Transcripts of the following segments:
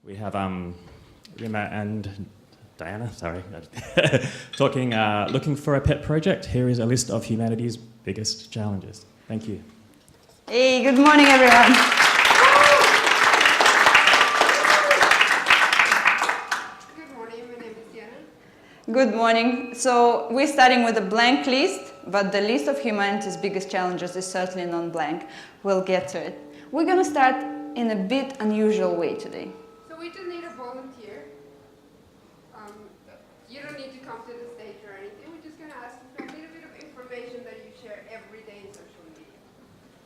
We have Rimma and Diana, sorry, talking, looking for a pet project. Here is a list of humanity's biggest challenges. Thank you. Hey, good morning, everyone. Good morning, my name is Diana. Good morning. So we're starting with a blank list, but the list of humanity's biggest challenges is certainly non-blank. We'll get to it. We're going to start in a bit unusual way today. So we just need a volunteer. You don't need to come to the stage or anything. We're just going to ask you for a little bit of information that you share every day in social media.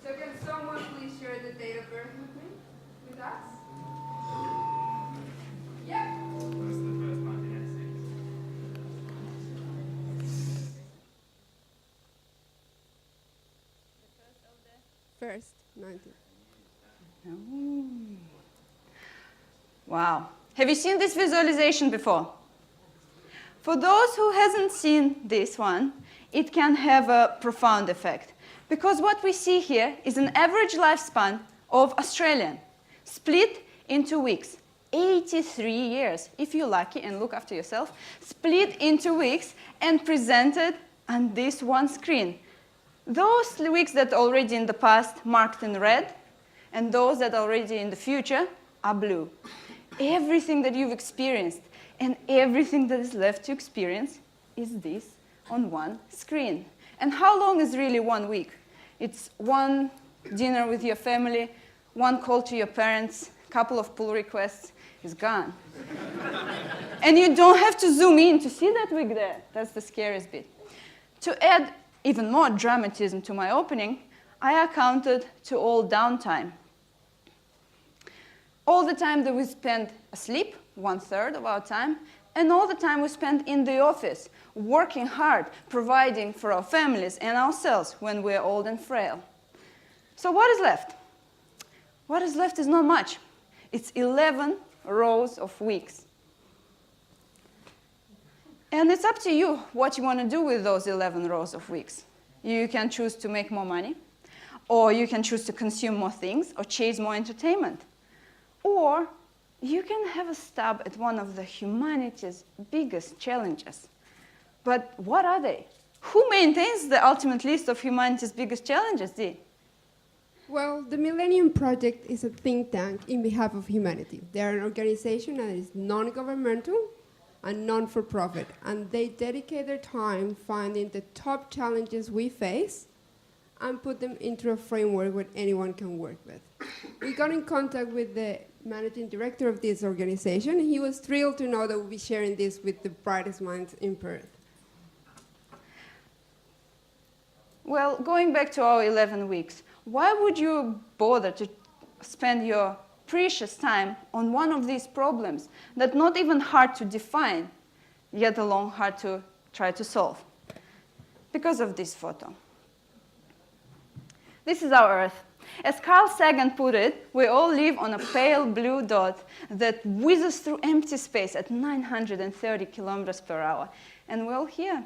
So can someone please share the date of birth with me, with us? Yep. What's the first 1986? First, 19. Wow. Have you seen this visualization before? For those who hasn't seen this one, it can have a profound effect. Because what we see here is an average lifespan of Australian, split into weeks. 83 years, if you're lucky and look after yourself, split into weeks and presented on this one screen. Those weeks that are already in the past marked in red, and those that are already in the future are blue. Everything that you've experienced and everything that is left to experience is this on one screen. And how long is really 1 week? It's one dinner with your family, one call to your parents, couple of pull requests, is gone. And you don't have to zoom in to see that week there. That's the scariest bit. To add even more dramatism to my opening, I accounted to all downtime. All the time that we spend asleep, 1/3 of our time, and all the time we spend in the office, working hard, providing for our families and ourselves when we're old and frail. So what is left? What is left is not much. It's 11 rows of weeks. And it's up to you what you want to do with those 11 rows of weeks. You can choose to make more money, or you can choose to consume more things, or chase more entertainment. Or you can have a stab at one of the humanity's biggest challenges. But what are they? Who maintains the ultimate list of humanity's biggest challenges, Dee? Well, the Millennium Project is a think tank in behalf of humanity. They are an organization that is non-governmental and non-for-profit, and they dedicate their time finding the top challenges we face and put them into a framework where anyone can work with. We got in contact with the managing director of this organization. He was thrilled to know that we'll be sharing this with the brightest minds in Perth. Well, going back to our 11 weeks, why would you bother to spend your precious time on one of these problems that not even hard to define, yet alone hard to try to solve? Because of this photo. This is our Earth. As Carl Sagan put it, we all live on a pale blue dot that whizzes through empty space at 930 kilometers per hour. And we're all here.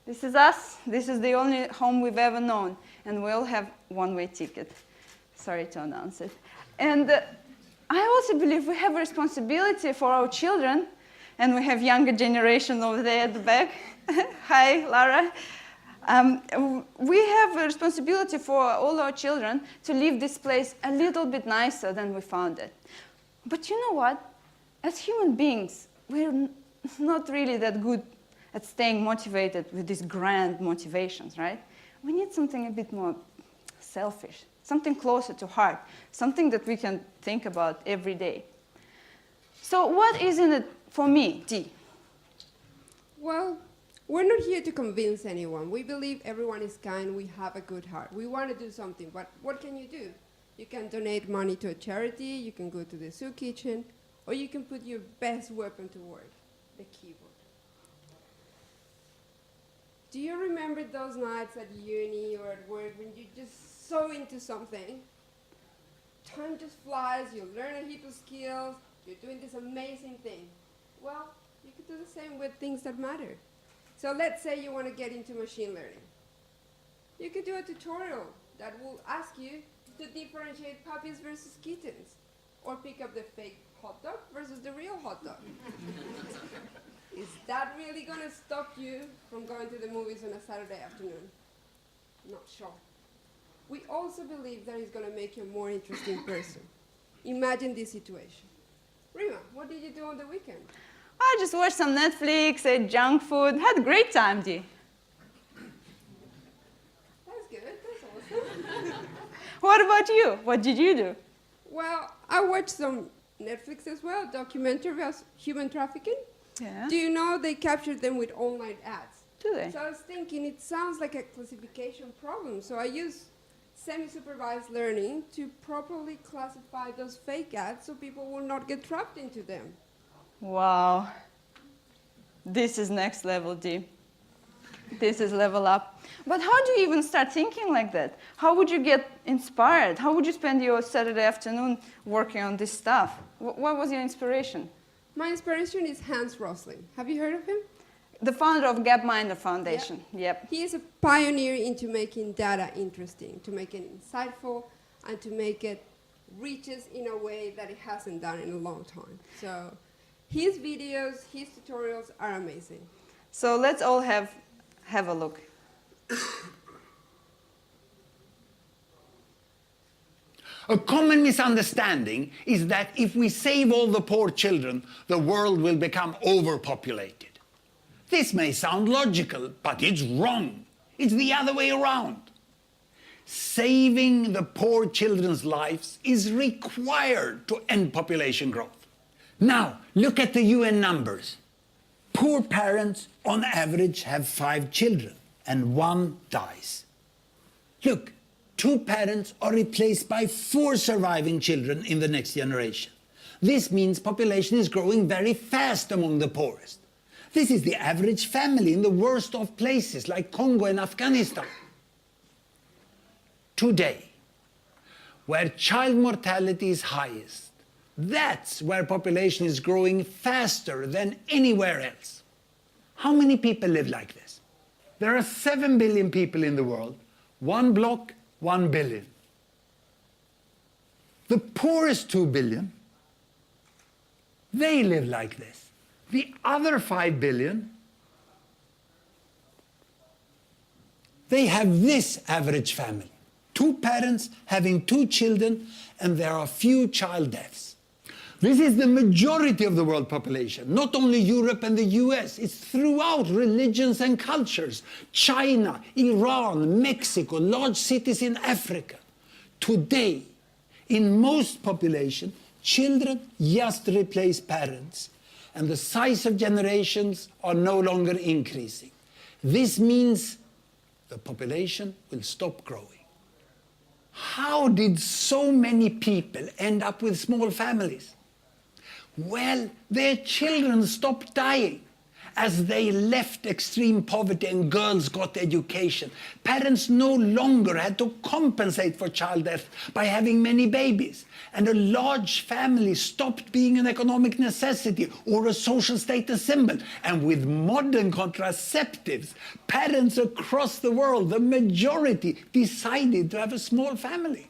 This is us. This is the only home we've ever known. And we all have one-way ticket. Sorry to announce it. And I also believe we have a responsibility for our children. And we have younger generation over there at the back. Hi, Lara. We have a responsibility for all our children to leave this place a little bit nicer than we found it. But you know what? As human beings, we're not really that good at staying motivated with these grand motivations, right? We need something a bit more selfish, something closer to heart, something that we can think about every day. So what is in it for me, Dee? Well, we're not here to convince anyone. We believe everyone is kind, we have a good heart. We want to do something, but what can you do? You can donate money to a charity, you can go to the soup kitchen, or you can put your best weapon to work, the keyboard. Do you remember those nights at uni or at work when you're just so into something? Time just flies, you learn a heap of skills, you're doing this amazing thing. Well, you could do the same with things that matter. So let's say you want to get into machine learning. You could do a tutorial that will ask you to differentiate puppies versus kittens. or pick up the fake hot dog versus the real hot dog? Is that really going to stop you from going to the movies on a Saturday afternoon? Not sure. We also believe that it's going to make you a more interesting person. Imagine this situation. Rimma, what did you do on the weekend? I just watched some Netflix, ate junk food, had a great time, Dee. That's good, that's awesome. What about you? What did you do? Well, I watched some Netflix as well, documentary about human trafficking. Yeah. Do you know they captured them with online ads? Do they? So I was thinking it sounds like a classification problem. So I use semi-supervised learning to properly classify those fake ads so people will not get trapped into them. Wow. This is next level, Dee. This is level up. But how do you even start thinking like that? How would you get inspired? How would you spend your Saturday afternoon working on this stuff? What was your inspiration? My inspiration is Hans Rosling. Have you heard of him? The founder of Gapminder Foundation. Yep. He is a pioneer into making data interesting, to make it insightful, and to make it reaches in a way that it hasn't done in a long time. So his videos, his tutorials are amazing. So let's all have a look. A common misunderstanding is that if we save all the poor children, the world will become overpopulated. This may sound logical, but it's wrong. It's the other way around. Saving the poor children's lives is required to end population growth. Now, look at the UN numbers. Poor parents, on average, have 5 children, and 1 dies. Look, 2 parents are replaced by 4 surviving children in the next generation. This means population is growing very fast among the poorest. This is the average family in the worst of places like Congo and Afghanistan. Today, where child mortality is highest, that's where population is growing faster than anywhere else. How many people live like this? There are 7 billion people in the world, 1 block, 1 billion. The poorest 2 billion, they live like this. The other 5 billion, they have this average family. 2 parents having 2 children, and there are few child deaths. This is the majority of the world population, not only Europe and the US, it's throughout religions and cultures. China, Iran, Mexico, large cities in Africa. Today, in most population, children just replace parents, and the size of generations are no longer increasing. This means the population will stop growing. How did so many people end up with small families? Well, their children stopped dying as they left extreme poverty and girls got education. Parents no longer had to compensate for child death by having many babies. And a large family stopped being an economic necessity or a social status symbol. And with modern contraceptives, parents across the world, the majority, decided to have a small family.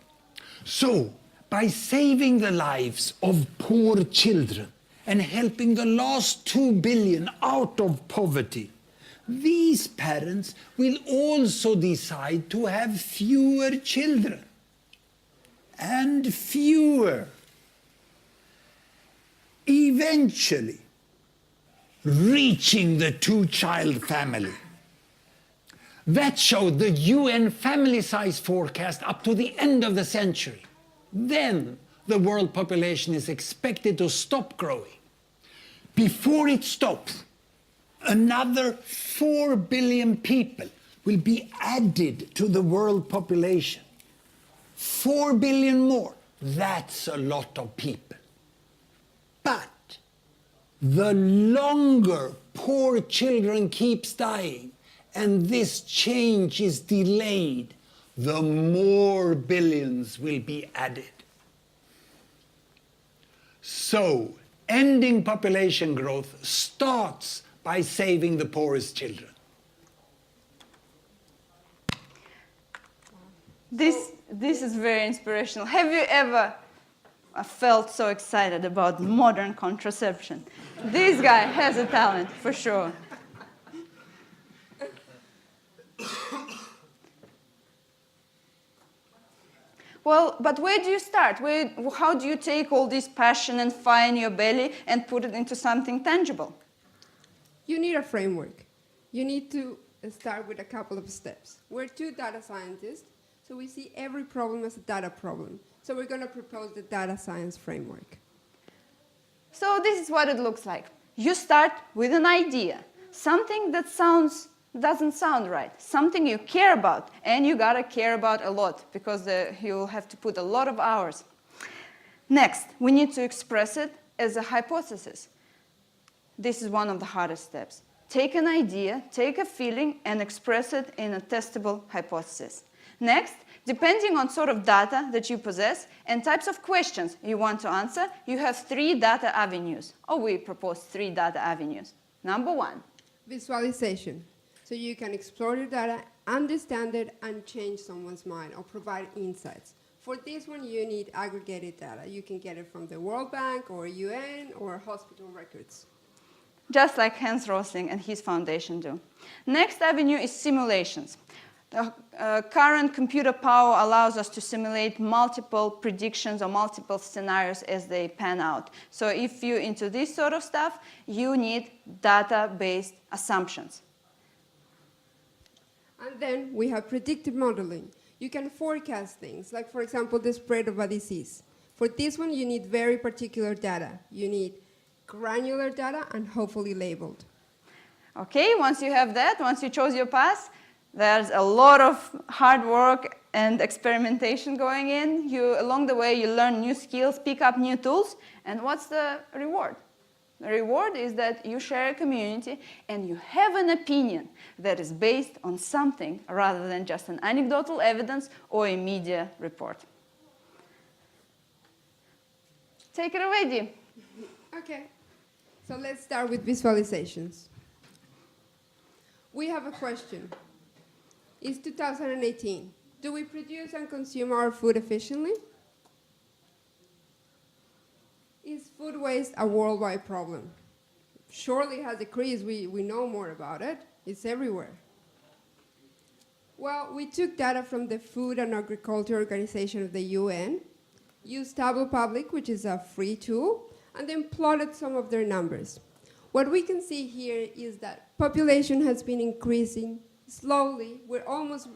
So, by saving the lives of poor children and helping the last 2 billion out of poverty, these parents will also decide to have fewer children. And fewer. Eventually, reaching the 2-child family. That showed the UN family size forecast up to the end of the century. Then the world population is expected to stop growing. Before it stops, another 4 billion people will be added to the world population. 4 billion more. That's a lot of people. But the longer poor children keeps dying and this change is delayed, the more billions will be added. So, ending population growth starts by saving the poorest children. This is very inspirational. Have you ever I felt so excited about modern contraception. This guy has a talent, for sure. Well, but where do you start? How do you take all this passion and fire in your belly and put it into something tangible? You need a framework. You need to start with a couple of steps. We're two data scientists, so we see every problem as a data problem. So we're going to propose the data science framework. So this is what it looks like. You start with an idea, something that doesn't sound right, something you care about, and you gotta care about a lot because you'll have to put a lot of hours. Next, we need to express it as a hypothesis. This is one of the hardest steps. Take an idea, take a feeling, and express it in a testable hypothesis. Next, depending on sort of data that you possess and types of questions you want to answer, you have 3 data avenues. Or we propose 3 data avenues. Number 1. Visualization. So you can explore the data, understand it, and change someone's mind or provide insights. For this one, you need aggregated data. You can get it from the World Bank or UN or hospital records. Just like Hans Rosling and his foundation do. Next avenue is simulations. The current computer power allows us to simulate multiple predictions or multiple scenarios as they pan out. So if you're into this sort of stuff, you need data-based assumptions. And then we have predictive modeling. You can forecast things, like, for example, the spread of a disease. For this one, you need very particular data. You need granular data and hopefully labeled. Okay, once you have that, once you chose your path, there's a lot of hard work and experimentation going in. Along the way, you learn new skills, pick up new tools, and what's the reward? The reward is that you share a community and you have an opinion that is based on something rather than just an anecdotal evidence or a media report. Take it away, Dee. Okay, so let's start with visualizations. We have a question. It's 2018. Do we produce and consume our food efficiently? Is food waste a worldwide problem? Surely it has decreased. We know more about it. It's everywhere. Well, we took data from the Food and Agriculture Organization of the UN, used Tableau Public, which is a free tool, and then plotted some of their numbers. What we can see here is that population has been increasing slowly. We're almost,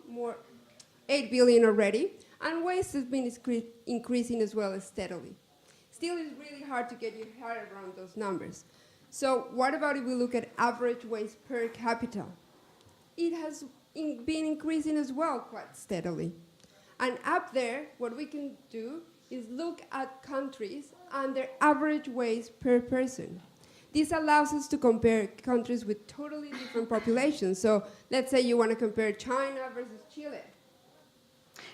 more 8 billion already, and waste has been increasing as well as steadily. Still, it's really hard to get your head around those numbers. So what about if we look at average waste per capita? It has been increasing as well quite steadily. And up there, what we can do is look at countries and their average waste per person. This allows us to compare countries with totally different populations. So let's say you want to compare China versus Chile.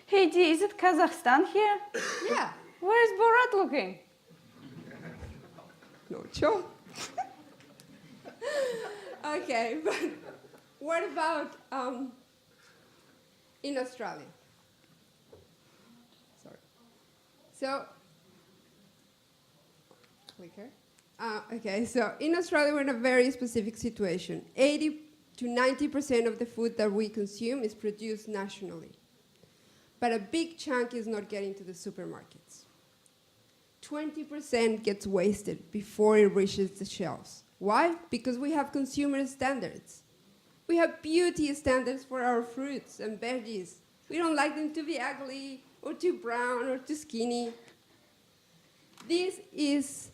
Hey, Dee, is it Kazakhstan here? Yeah. Where is Borat looking? No, sure. Okay, but what about in Australia? Sorry. So, clicker. Okay, so in Australia, we're in a very specific situation. 80 to 90% of the food that we consume is produced nationally. But a big chunk is not getting to the supermarkets. 20% gets wasted before it reaches the shelves. Why? Because we have consumer standards. We have beauty standards for our fruits and veggies. We don't like them to be ugly or too brown or too skinny. This is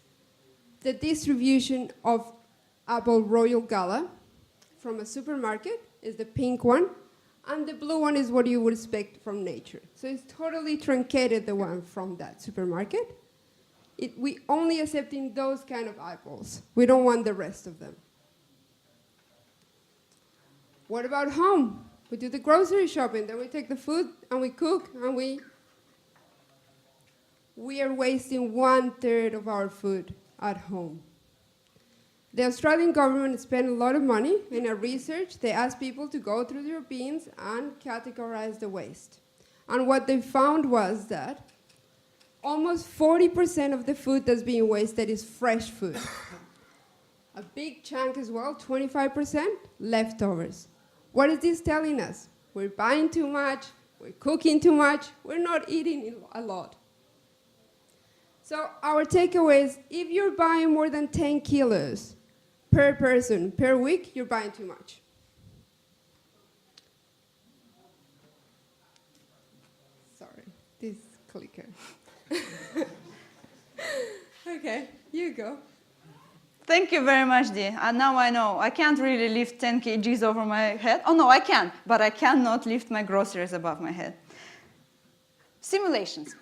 the distribution of apple Royal Gala from a supermarket, is the pink one, and the blue one is what you would expect from nature. So it's totally truncated, the one from that supermarket. We only accepting those kind of apples. We don't want the rest of them. What about home? We do the grocery shopping, then we take the food and we cook, and we are wasting 1/3 of our food at home. The Australian government spent a lot of money in a research. They asked people to go through their bins and categorize the waste. And what they found was that Almost 40% of the food that's being wasted is fresh food. A big chunk as well, 25%, leftovers. What is this telling us? We're buying too much, we're cooking too much, we're not eating a lot. So our takeaway is, if you're buying more than 10 kilos per person per week, you're buying too much. Sorry, this clicker. Okay, you go. Thank you very much, Dee. And now I know I can't really lift 10 kgs over my head. Oh, no, I can, but I cannot lift my groceries above my head. Simulations.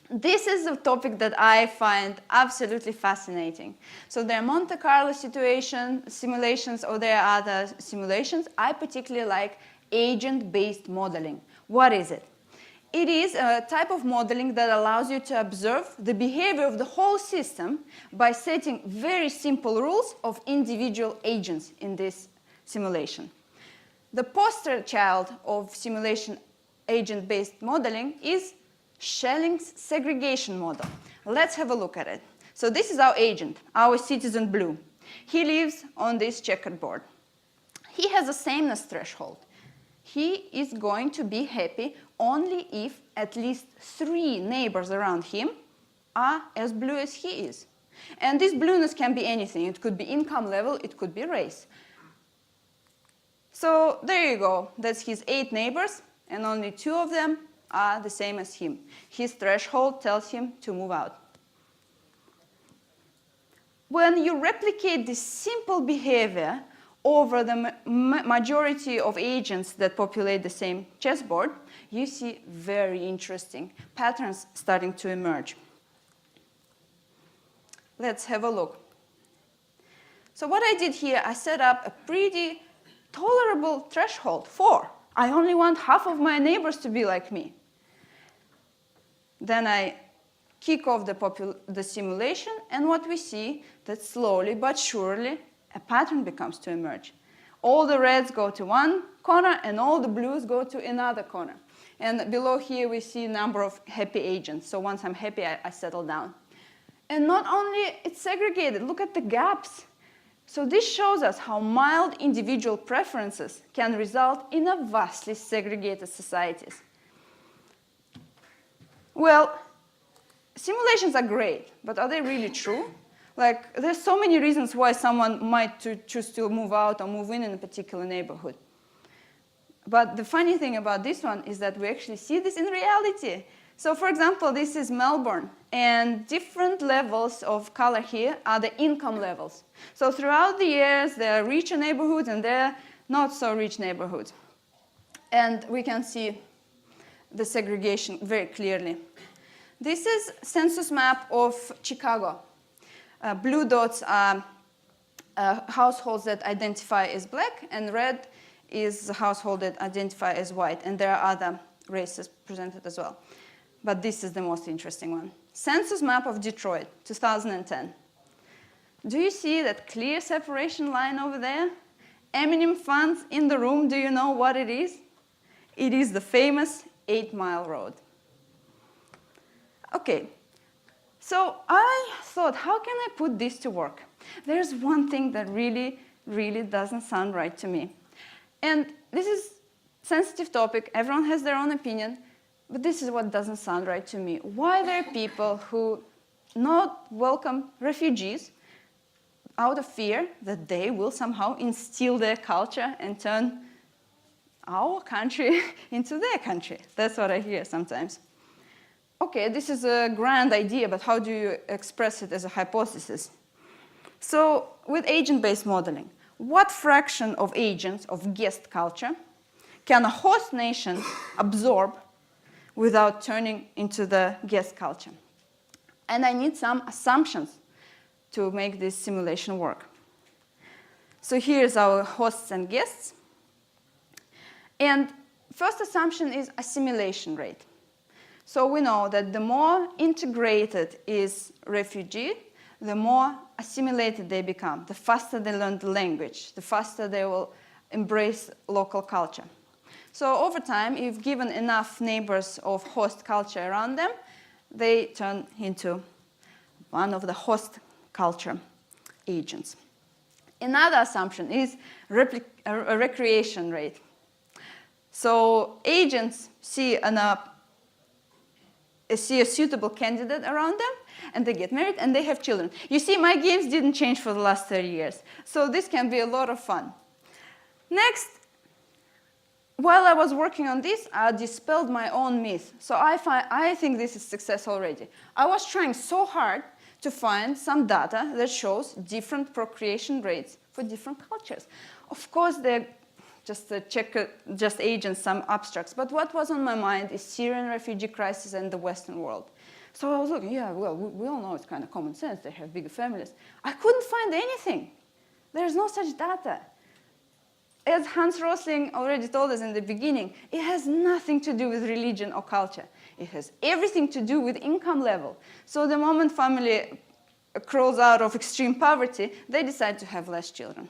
This is a topic that I find absolutely fascinating. So there are Monte Carlo simulations, or there are other simulations. I particularly like agent-based modeling. What is it? It is a type of modeling that allows you to observe the behavior of the whole system by setting very simple rules of individual agents in this simulation. The poster child of simulation agent-based modeling is Schelling's segregation model. Let's have a look at it. So this is our agent, our citizen blue. He lives on this checkered board. He has a sameness threshold. He is going to be happy only if at least 3 neighbors around him are as blue as he is. And this blueness can be anything. It could be income level, it could be race. So there you go. That's his 8 neighbors, and only 2 of them are the same as him. His threshold tells him to move out. When you replicate this simple behavior over the majority of agents that populate the same chessboard, you see very interesting patterns starting to emerge. Let's have a look. So what I did here, I set up a pretty tolerable threshold, 4. I only want half of my neighbors to be like me. Then I kick off the simulation, and what we see, that slowly but surely a pattern becomes to emerge. All the reds go to one corner, and all the blues go to another corner. And below here we see a number of happy agents. So once I'm happy, I settle down. And not only it's segregated, look at the gaps. So this shows us how mild individual preferences can result in a vastly segregated societies. Well, simulations are great, but are they really true? Like, there's so many reasons why someone might choose to move out or move in a particular neighborhood. But the funny thing about this one is that we actually see this in reality. So for example, this is Melbourne, and different levels of color here are the income levels. So throughout the years, there are richer neighborhoods and there are not so rich neighborhoods. And we can see the segregation very clearly. This is census map of Chicago. Blue dots are households that identify as black, and red is a household that identify as white, and there are other races presented as well. But this is the most interesting one. Census map of Detroit, 2010. Do you see that clear separation line over there? Eminem fans in the room, do you know what it is? It is the famous 8 Mile Road. Okay, so I thought, how can I put this to work? There's one thing that really, really doesn't sound right to me. And this is a sensitive topic, everyone has their own opinion, but this is what doesn't sound right to me. Why there are people who not welcome refugees out of fear that they will somehow instill their culture and turn our country into their country? That's what I hear sometimes. Okay, this is a grand idea, but how do you express it as a hypothesis? So with agent-based modeling, what fraction of agents of guest culture can a host nation absorb without turning into the guest culture? And I need some assumptions to make this simulation work. So here's our hosts and guests. And first assumption is assimilation rate. So we know that the more integrated is refugee, the more assimilated they become, the faster they learn the language, the faster they will embrace local culture. So over time, if given enough neighbors of host culture around them, they turn into one of the host culture agents. Another assumption is a recreation rate. So agents see a suitable candidate around them, and they get married, and they have children. You see, my games didn't change for the last 30 years. So this can be a lot of fun. Next, while I was working on this, I dispelled my own myth. So I think this is success already. I was trying so hard to find some data that shows different procreation rates for different cultures. Of course, they're just agents, some abstracts. But what was on my mind is Syrian refugee crisis and the Western world. So I was looking, yeah, well, we all know it's kind of common sense. They have bigger families. I couldn't find anything. There's no such data. As Hans Rosling already told us in the beginning, it has nothing to do with religion or culture. It has everything to do with income level. So the moment family crawls out of extreme poverty, they decide to have less children.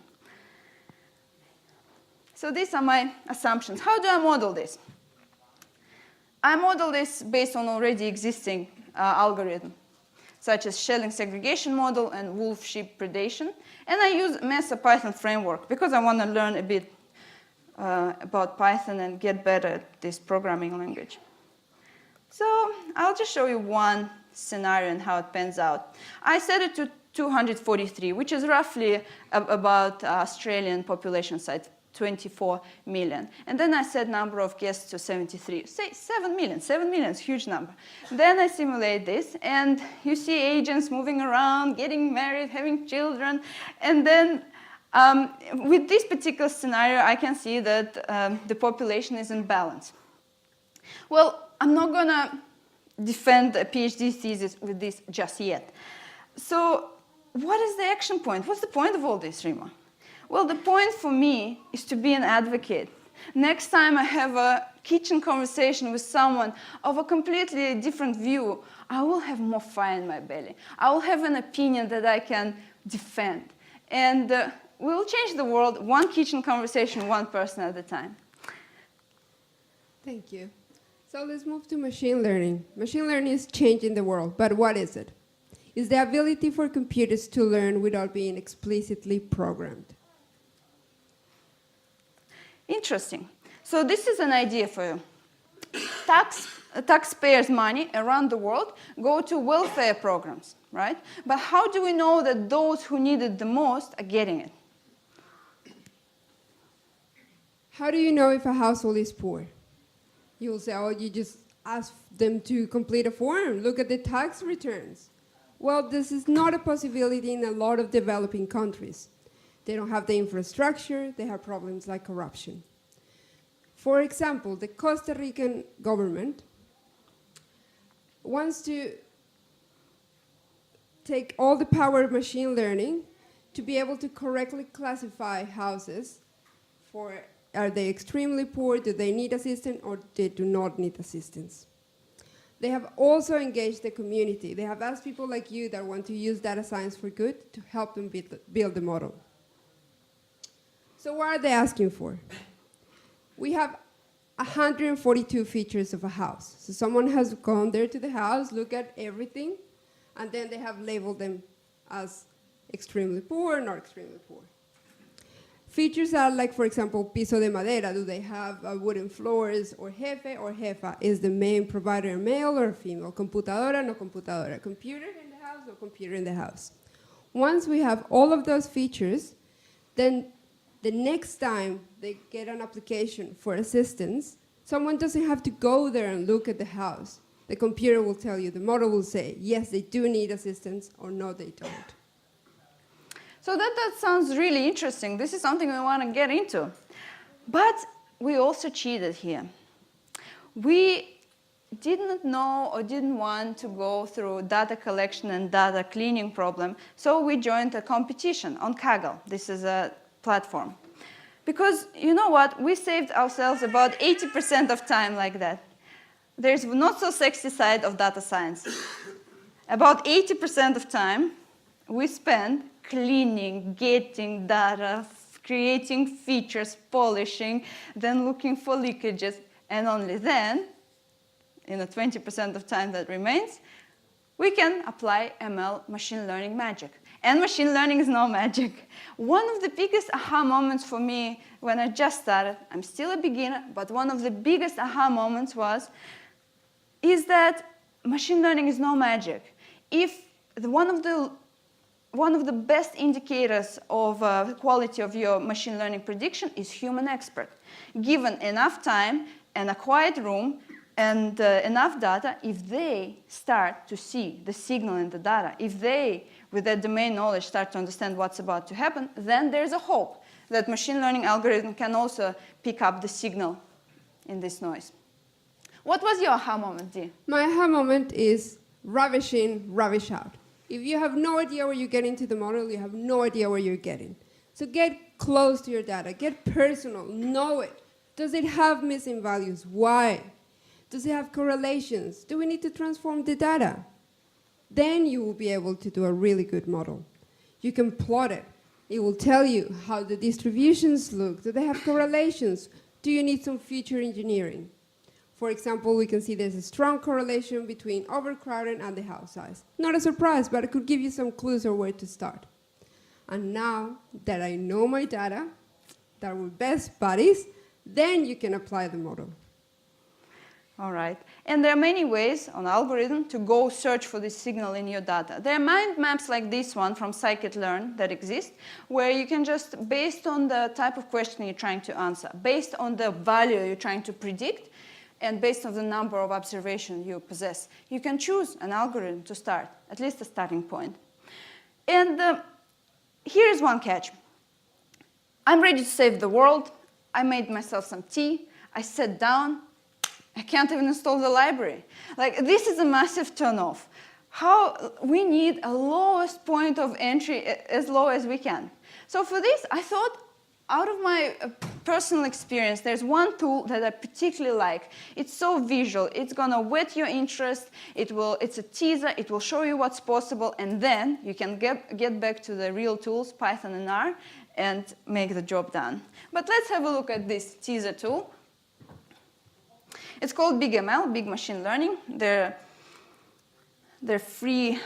So these are my assumptions. How do I model this? I model this based on already existing algorithms, such as Schelling segregation model and wolf-sheep predation. And I use Mesa Python framework because I want to learn a bit about Python and get better at this programming language. So I'll just show you one scenario and how it pans out. I set it to 243, which is roughly about Australian population size, 24 million. And then I set number of guests to 73. Say 7 million. 7 million is a huge number. Then I simulate this, and you see agents moving around, getting married, having children. And then with this particular scenario, I can see that the population is in balance. Well, I'm not going to defend a PhD thesis with this just yet. So what is the action point? What's the point of all this, Rimma? Well, the point for me is to be an advocate. Next time I have a kitchen conversation with someone of a completely different view, I will have more fire in my belly. I will have an opinion that I can defend. And we will change the world one kitchen conversation, one person at a time. Thank you. So let's move to machine learning. Machine learning is changing the world, but what is it? It's the ability for computers to learn without being explicitly programmed. Interesting. So this is an idea for you. Taxpayers' money around the world go to welfare programs, right? But how do we know that those who need it the most are getting it? How do you know if a household is poor? You'll say, oh, you just ask them to complete a form. Look at the tax returns. Well, this is not a possibility in a lot of developing countries. They don't have the infrastructure. They have problems like corruption. For example, the Costa Rican government wants to take all the power of machine learning to be able to correctly classify houses for, are they extremely poor, do they need assistance, or they do not need assistance. They have also engaged the community. They have asked people like you that want to use data science for good to help them build the model. So what are they asking for? We have 142 features of a house. So someone has gone there to the house, look at everything, and then they have labeled them as extremely poor, not extremely poor. Features are like, for example, piso de madera. Do they have wooden floors? Or jefa is the main provider male or female? Computadora, no computadora. Computer in the house or computer in the house? Once we have all of those features, then the next time they get an application for assistance, someone doesn't have to go there and look at the house. The computer will tell you, the model will say, yes, they do need assistance, or no, they don't. So that sounds really interesting. This is something we want to get into. But we also cheated here. We didn't know or didn't want to go through data collection and data cleaning problem, so we joined a competition on Kaggle. This is a platform. Because you know what? We saved ourselves about 80% of time like that. There's not so sexy side of data science. About 80% of time we spend cleaning, getting data, creating features, polishing, then looking for leakages, and only then in the 20% of time that remains, we can apply ML, machine learning magic. And machine learning is no magic. One of the biggest aha moments for me when I just started, I'm still a beginner, but one of the biggest aha moments is that machine learning is no magic. If one of the best indicators of quality of your machine learning prediction is human expert. Given enough time and a quiet room and enough data, if they start to see the signal in the data, if they, with their domain knowledge, start to understand what's about to happen, then there's a hope that machine learning algorithm can also pick up the signal in this noise. What was your aha moment, Dee? My aha moment is rubbish in, rubbish out. If you have no idea where you get into the model, you have no idea where you're getting. So get close to your data, get personal, know it. Does it have missing values? Why? Does it have correlations? Do we need to transform the data? Then you will be able to do a really good model. You can plot it. It will tell you how the distributions look. Do they have correlations? Do you need some feature engineering? For example, we can see there's a strong correlation between overcrowding and the house size. Not a surprise, but it could give you some clues of where to start. And now that I know my data, that we're best buddies, then you can apply the model. All right. And there are many ways on algorithm to go search for this signal in your data. There are mind maps like this one from scikit-learn that exist, where you can just, based on the type of question you're trying to answer, based on the value you're trying to predict, and based on the number of observations you possess, you can choose an algorithm to start, at least a starting point. And here's one catch. I'm ready to save the world. I made myself some tea. I sat down. I can't even install the library. Like, this is a massive turnoff. How we need a lowest point of entry as low as we can. So for this, I thought, out of my personal experience, there's one tool that I particularly like. It's so visual. It's going to whet your interest. It's a teaser. It will show you what's possible. And then you can get back to the real tools, Python and R, and make the job done. But let's have a look at this teaser tool. It's called BigML, Big Machine Learning. There are free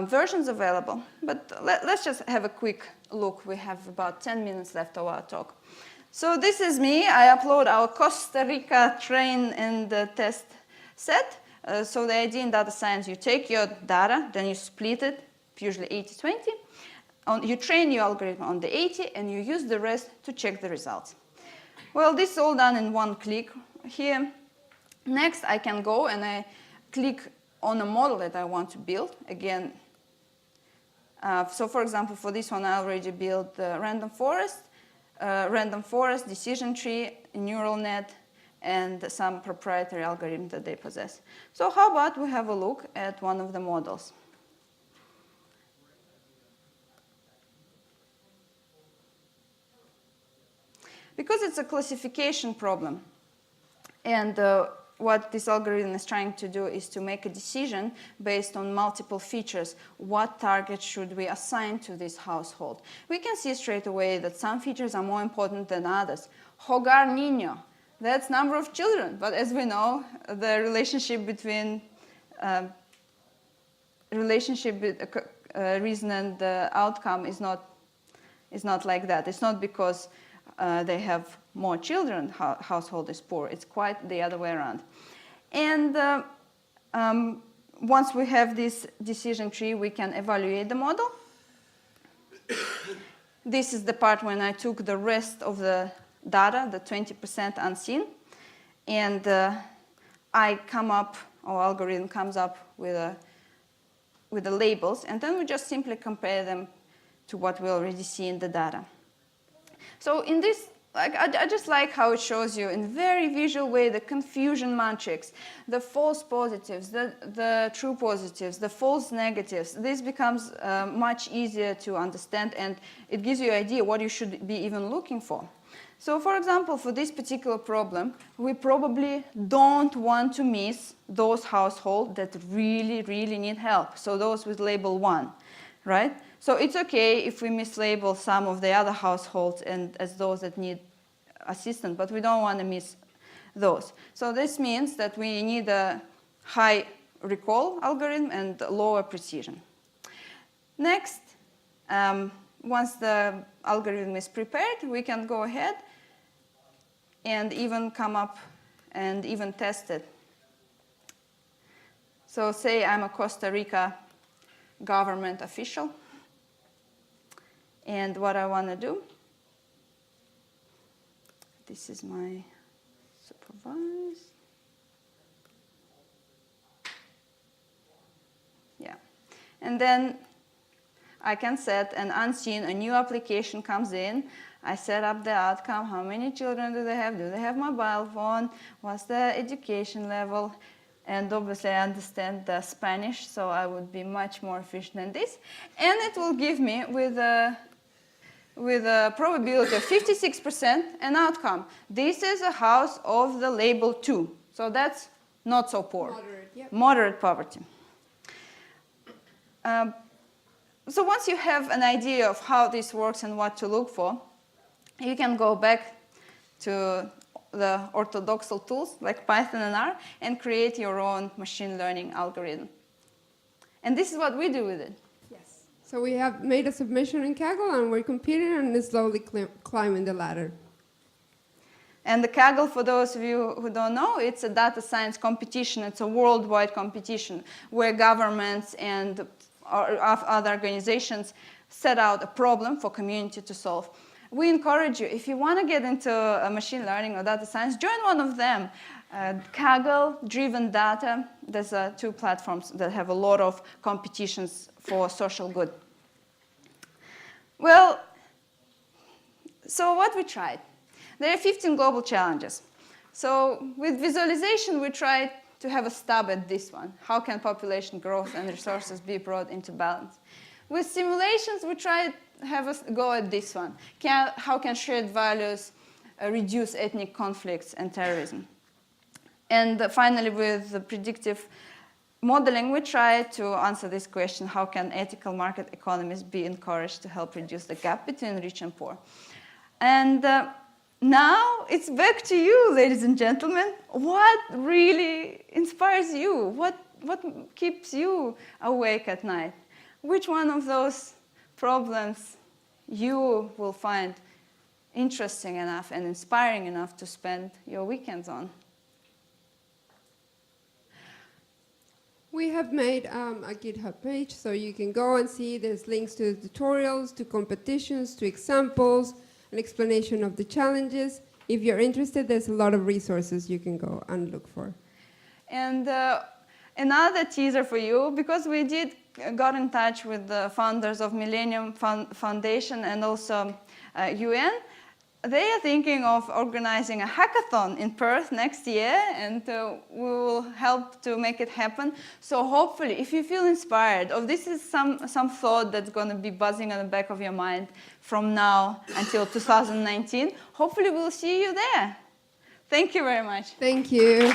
versions available. But let's just have a quick look. We have about 10 minutes left of our talk. So this is me. I upload our Costa Rica train and test set. So the idea in data science, you take your data, then you split it, usually 80-20. You train your algorithm on the 80, and you use the rest to check the results. Well, this is all done in one click here. Next, I can go and I click on a model that I want to build. Again, so for example, for this one, I already built the random forest, decision tree, a neural net, and some proprietary algorithm that they possess. So how about we have a look at one of the models? Because it's a classification problem, and what this algorithm is trying to do is to make a decision based on multiple features. What target should we assign to this household? We can see straight away that some features are more important than others. Hogar niño, that's number of children. But as we know, the relationship between reason and the outcome is not like that. It's not because they have more children, household is poor. It's quite the other way around. And once we have this decision tree, we can evaluate the model. This is the part when I took the rest of the data, the 20% unseen, and I come up, our algorithm comes up with the labels, and then we just simply compare them to what we already see in the data. So in this, I just like how it shows you in very visual way the confusion matrix, the false positives, the true positives, the false negatives. This becomes much easier to understand, and it gives you an idea what you should be even looking for. So for example, for this particular problem, we probably don't want to miss those households that really, really need help. So those with label 1, right? So it's okay if we mislabel some of the other households and as those that need assistance, but we don't want to miss those. So this means that we need a high recall algorithm and lower precision. Next, once the algorithm is prepared, we can go ahead and even come up and even test it. So say I'm a Costa Rica government official, and what I want to do, this is my supervised. Yeah. And then I can set an unseen, a new application comes in. I set up the outcome. How many children do they have? Do they have mobile phone? What's the education level? And obviously I understand the Spanish, so I would be much more efficient than this. And it will give me, with a probability of 56%, an outcome. This is a house of the label 2. So that's not so poor. Moderate, yep. Moderate poverty. So once you have an idea of how this works and what to look for, you can go back to the orthodox tools like Python and R and create your own machine learning algorithm. And this is what we do with it. Yes. So we have made a submission in Kaggle, and we're competing and slowly climbing the ladder. And the Kaggle, for those of you who don't know, it's a data science competition. It's a worldwide competition where governments and other organizations set out a problem for community to solve. We encourage you, if you want to get into machine learning or data science, join one of them. Kaggle, Driven Data, there's 2 platforms that have a lot of competitions for social good. Well, so what we tried? There are 15 global challenges. So with visualization, we tried to have a stab at this one. How can population growth and resources be brought into balance? With simulations, we tried to have a go at this one. How can shared values reduce ethnic conflicts and terrorism? And finally, with the predictive modeling, we tried to answer this question: how can ethical market economies be encouraged to help reduce the gap between rich and poor? And now it's back to you, ladies and gentlemen. What really inspires you? What keeps you awake at night? Which one of those problems you will find interesting enough and inspiring enough to spend your weekends on? We have made a GitHub page, so you can go and see there's links to tutorials, to competitions, to examples, an explanation of the challenges. If you're interested, there's a lot of resources you can go and look for. And another teaser for you, because we got in touch with the founders of Millennium Foundation and also UN. They are thinking of organizing a hackathon in Perth next year, and we will help to make it happen. So hopefully, if you feel inspired, or this is some thought that's going to be buzzing on the back of your mind from now until 2019, hopefully we'll see you there. Thank you very much. Thank you.